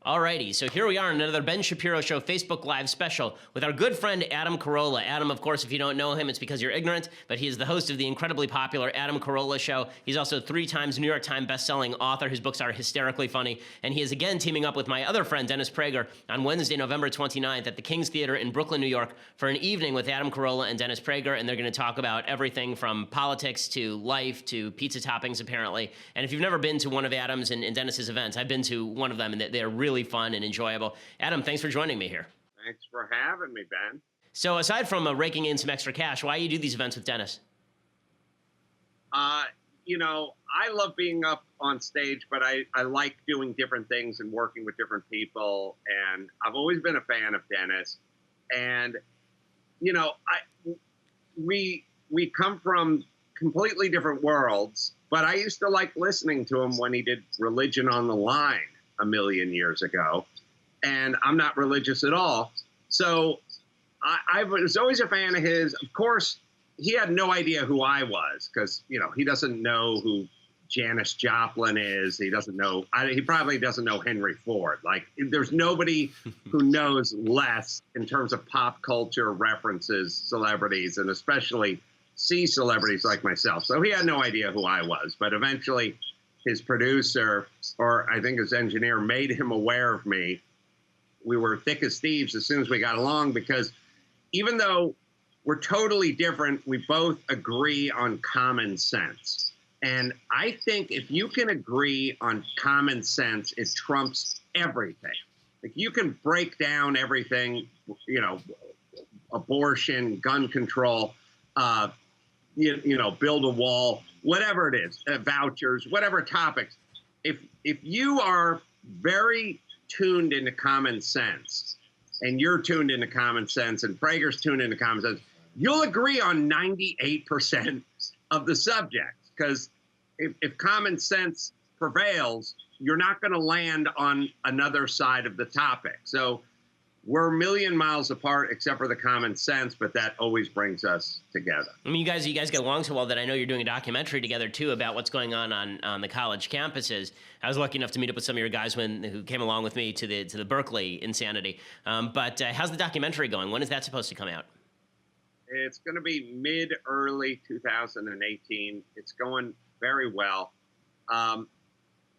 Alrighty, so here we are on another Ben Shapiro Show Facebook Live special with our good friend Adam Carolla. Adam, of course, if you don't know him, it's because you're ignorant, but he is the host of the incredibly popular Adam Carolla Show. He's also 3 times New York Times bestselling author. His books are hysterically funny, and he is again teaming up with my other friend Dennis Prager on Wednesday, November 29th at the King's Theater in Brooklyn, New York for an evening with Adam Carolla and Dennis Prager, and they're going to talk about everything from politics to life to pizza toppings, apparently. And if you've never been to one of Adam's and Dennis's events, I've been to one of them, and they're really fun and enjoyable. Adam, thanks for joining me here. Thanks for having me, Ben. So aside from raking in some extra cash, why do you do these events with Dennis? I love being up on stage, but I like doing different things and working with different people. And I've always been a fan of Dennis. And, we come from completely different worlds, but I used to like listening to him when he did Religion on the Line a million years ago, and I'm not religious at all. So I was always a fan of his. Of course, he had no idea who I was because, he doesn't know who Janis Joplin is. He doesn't know, he probably doesn't know Henry Ford. Like, there's nobody who knows less in terms of pop culture references, celebrities, and especially celebrities like myself. So he had no idea who I was, but eventually his producer, or I think his engineer, made him aware of me. We were thick as thieves as soon as we got along, because even though we're totally different, we both agree on common sense. And I think if you can agree on common sense, it trumps everything. Like, you can break down everything, abortion, gun control, build a wall, whatever it is, vouchers, whatever topics. If you are very tuned into common sense, and you're tuned into common sense, and Prager's tuned into common sense, you'll agree on 98% of the subjects. Because if common sense prevails, you're not going to land on another side of the topic. So we're a million miles apart, except for the common sense, but that always brings us together. I mean, you guys get along so well that I know you're doing a documentary together too about what's going on the college campuses. I was lucky enough to meet up with some of your guys who came along with me to the Berkeley insanity. But how's the documentary going? When is that supposed to come out? It's going to be mid-early 2018. It's going very well.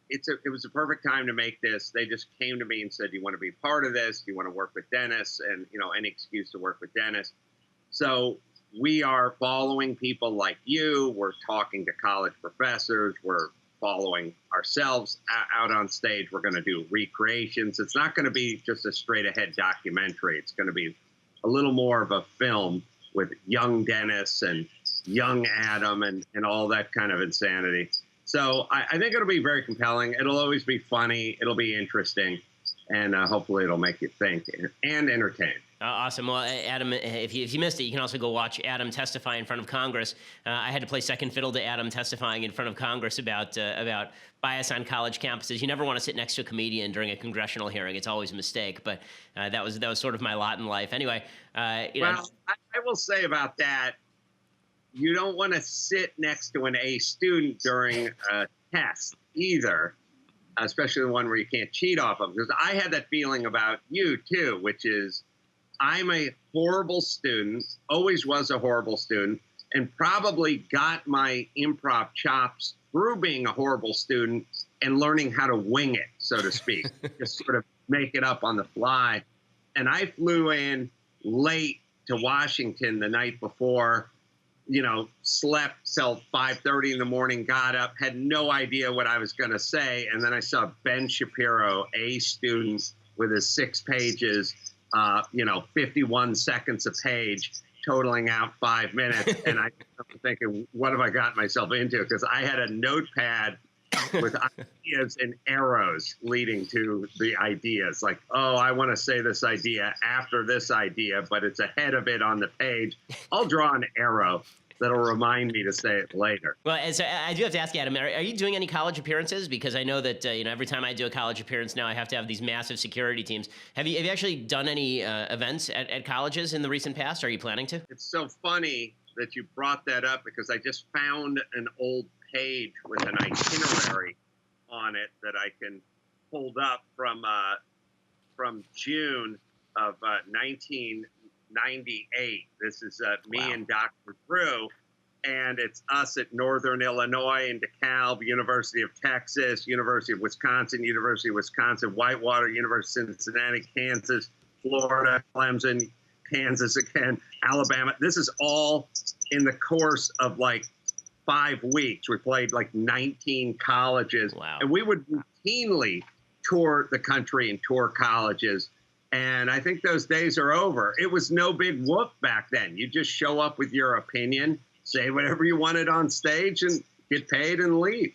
It was a perfect time to make this. They just came to me and said, "Do you want to be part of this? Do you want to work with Dennis?" And, any excuse to work with Dennis. So we are following people like you. We're talking to college professors. We're following ourselves out on stage. We're going to do recreations. It's not going to be just a straight ahead documentary. It's going to be a little more of a film with young Dennis and young Adam and all that kind of insanity. So I think it'll be very compelling. It'll always be funny. It'll be interesting. And hopefully it'll make you think and entertain. Awesome. Well, Adam, if you missed it, you can also go watch Adam testify in front of Congress. I had to play second fiddle to Adam testifying in front of Congress about bias on college campuses. You never want to sit next to a comedian during a congressional hearing. It's always a mistake. But that was sort of my lot in life. Anyway, I will say about that, you don't want to sit next to an A student during a test either, especially the one where you can't cheat off of. Because I had that feeling about you, too, which is I'm a horrible student, always was a horrible student, and probably got my improv chops through being a horrible student and learning how to wing it, so to speak, just sort of make it up on the fly. And I flew in late to Washington the night before, slept till 5:30 in the morning, got up, had no idea what I was going to say. And then I saw Ben Shapiro, a student, with his 6 pages, 51 seconds a page, totaling out 5 minutes. And I was thinking, what have I got myself into? Because I had a notepad with ideas and arrows leading to the ideas. Like, oh, I want to say this idea after this idea, but it's ahead of it on the page. I'll draw an arrow that'll remind me to say it later. Well, and so I do have to ask you, Adam, are you doing any college appearances? Because I know that every time I do a college appearance now, I have to have these massive security teams. Have you actually done any events at colleges in the recent past? Are you planning to? It's so funny that you brought that up, because I just found an old page with an itinerary on it that I can hold up from from June of 1998. This is me Wow. and Dr. Drew, and it's us at Northern Illinois and DeKalb, University of Texas, University of Wisconsin, Whitewater, University of Cincinnati, Kansas, Florida, Clemson, Kansas again, Alabama. This is all in the course of like 5 weeks. We played like 19 colleges. Wow. And we would routinely tour the country and tour colleges. And I think those days are over. It was no big whoop back then. You just show up with your opinion, say whatever you wanted on stage, and get paid and leave.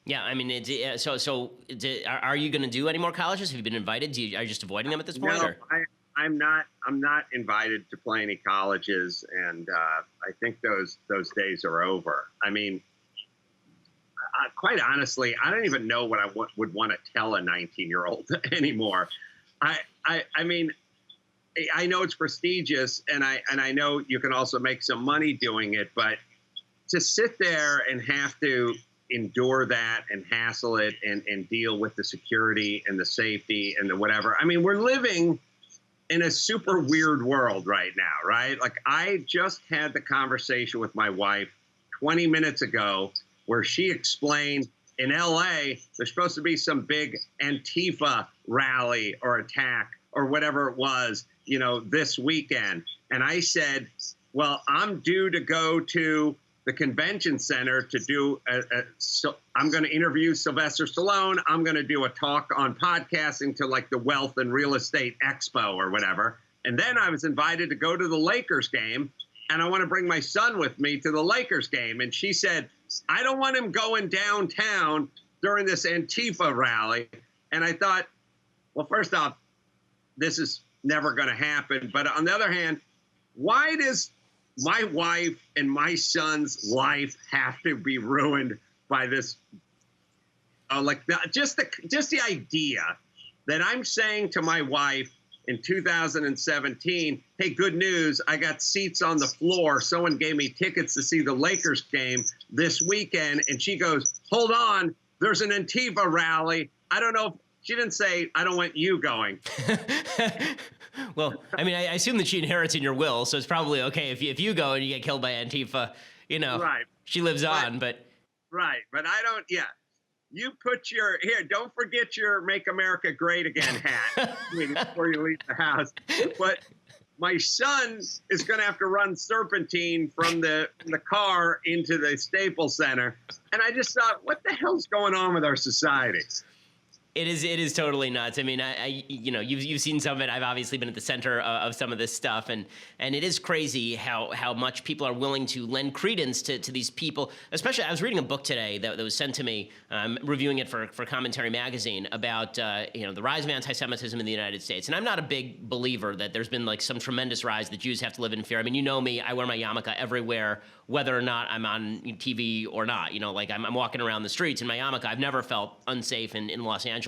Yeah, I mean, are you going to do any more colleges? Have you been invited? Are you just avoiding them at this point? No, Or? I'm not invited to play any colleges, and I think those days are over. I mean, quite honestly, I don't even know what I would want to tell a 19-year-old anymore. I mean, I know it's prestigious, and I know you can also make some money doing it, but to sit there and have to endure that and hassle it and deal with the security and the safety and the whatever. I mean, we're living in a super weird world right now, right? Like, I just had the conversation with my wife 20 minutes ago where she explained in LA, there's supposed to be some big Antifa rally or attack or whatever it was, you know, this weekend. And I said, well, I'm due to go to the convention center to do so I'm going to interview Sylvester Stallone. I'm going to do a talk on podcasting to like the Wealth and Real Estate Expo or whatever. And then I was invited to go to the Lakers game, and I want to bring my son with me to the Lakers game. And she said, I don't want him going downtown during this Antifa rally. And I thought, well, first off, this is never going to happen. But on the other hand, why does my wife and my son's life have to be ruined by this? Just the idea that I'm saying to my wife in 2017, hey, good news, I got seats on the floor. Someone gave me tickets to see the Lakers game this weekend. And she goes, hold on, there's an Antifa rally. I don't know. She didn't say, I don't want you going. Well, I mean, I assume that she inherits in your will, so it's probably okay if you go and you get killed by Antifa. You know, right. She lives on, but... Right, but I don't, yeah. You put your, here, don't forget your Make America Great Again hat before you leave the house. But my son is going to have to run serpentine from the car into the Staples Center. And I just thought, what the hell's going on with our society? It is totally nuts. I mean, you've seen some of it. I've obviously been at the center of some of this stuff, and it is crazy how much people are willing to lend credence to these people. Especially, I was reading a book today that was sent to me, reviewing it for Commentary Magazine about the rise of anti-Semitism in the United States. And I'm not a big believer that there's been like some tremendous rise that Jews have to live in fear. I mean, you know me, I wear my yarmulke everywhere, whether or not I'm on TV or not. You know, like I'm walking around the streets in my yarmulke. I've never felt unsafe in Los Angeles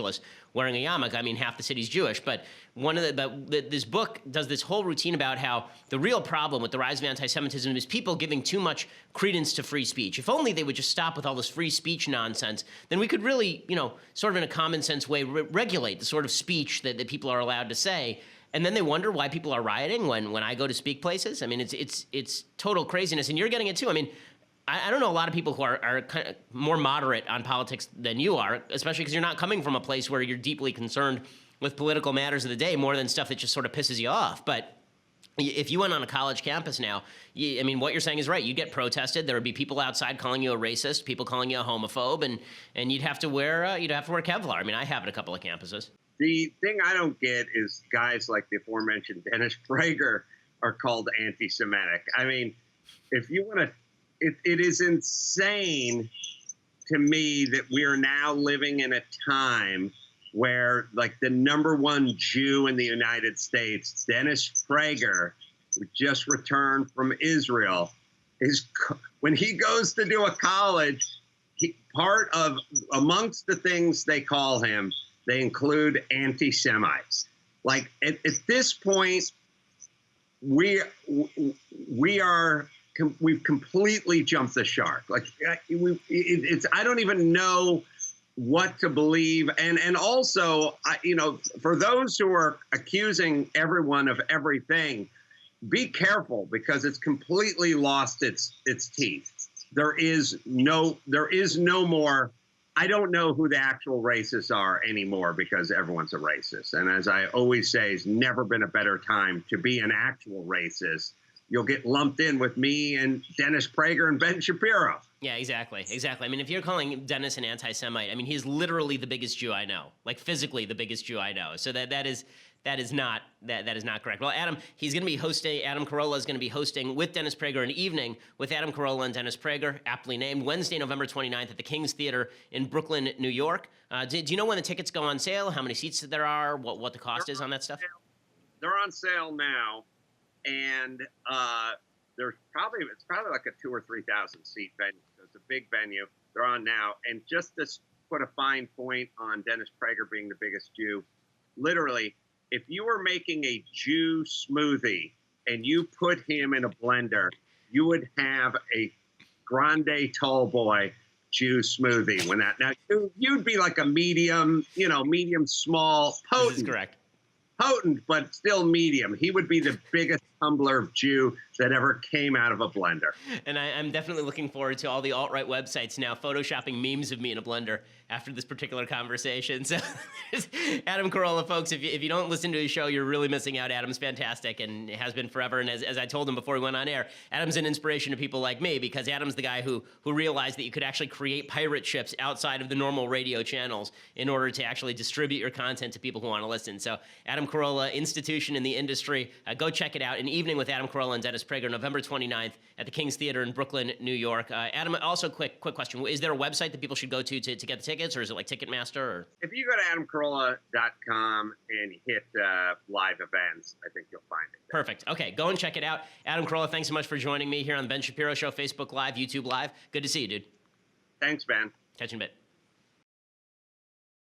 wearing a yarmulke. I mean, half the city's Jewish. But this book does this whole routine about how the real problem with the rise of anti-Semitism is people giving too much credence to free speech. If only they would just stop with all this free speech nonsense, then we could really, sort of in a common sense way, regulate the sort of speech that people are allowed to say. And then they wonder why people are rioting when I go to speak places. I mean, it's total craziness. And you're getting it too. I mean, I don't know a lot of people who are kind of more moderate on politics than you are, especially because you're not coming from a place where you're deeply concerned with political matters of the day more than stuff that just sort of pisses you off. But if you went on a college campus now, I mean, what you're saying is right. You'd get protested. There would be people outside calling you a racist, people calling you a homophobe, and you'd have to wear Kevlar. I mean, I have at a couple of campuses. The thing I don't get is guys like the aforementioned Dennis Prager are called anti-Semitic. I mean, if you want to, it is insane to me that we are now living in a time where, like, the number one Jew in the United States, Dennis Prager, who just returned from Israel, when he goes to do a college, amongst the things they call him, they include anti-Semites. Like, at this point, we've completely jumped the shark. Like, I don't even know what to believe. And also, for those who are accusing everyone of everything, be careful, because it's completely lost its teeth. There is no more. I don't know who the actual racists are anymore, because everyone's a racist. And as I always say, it's never been a better time to be an actual racist. You'll get lumped in with me and Dennis Prager and Ben Shapiro. Yeah, exactly. I mean, if you're calling Dennis an anti-Semite, I mean, he's literally the biggest Jew I know, like physically the biggest Jew I know. So that is not correct. Well, Adam Carolla is going to be hosting with Dennis Prager an evening with Adam Carolla and Dennis Prager, aptly named, Wednesday, November 29th at the King's Theater in Brooklyn, New York. Do you know when the tickets go on sale? How many seats there are? What the cost is on that stuff? They're on sale now. And it's probably like a 2,000 or 3,000 seat venue. So it's a big venue. They're on now. And just to put a fine point on Dennis Prager being the biggest Jew, literally, if you were making a Jew smoothie and you put him in a blender, you would have a grande tall boy Jew smoothie. Now you'd be like a medium small, potent. This is correct. Potent, but still medium. He would be the biggest tumbler of Jew that ever came out of a blender. And I'm definitely looking forward to all the alt-right websites now photoshopping memes of me in a blender after this particular conversation. So Adam Carolla, folks, if you don't listen to his show, you're really missing out. Adam's fantastic and has been forever. And as I told him before we went on air, Adam's an inspiration to people like me, because Adam's the guy who realized that you could actually create pirate ships outside of the normal radio channels in order to actually distribute your content to people who want to listen. So Adam Carolla, institution in the industry. Go check it out. An evening with Adam Carolla and Dennis Prager, November 29th at the King's Theater in Brooklyn, New York. Adam, also quick question. Is there a website that people should go to get the tickets, or is it like Ticketmaster? Or? If you go to adamcarolla.com and hit live events, I think you'll find it. Perfect. Okay, go and check it out. Adam Carolla, thanks so much for joining me here on the Ben Shapiro Show, Facebook Live, YouTube Live. Good to see you, dude. Thanks, Ben. Catch you in a bit.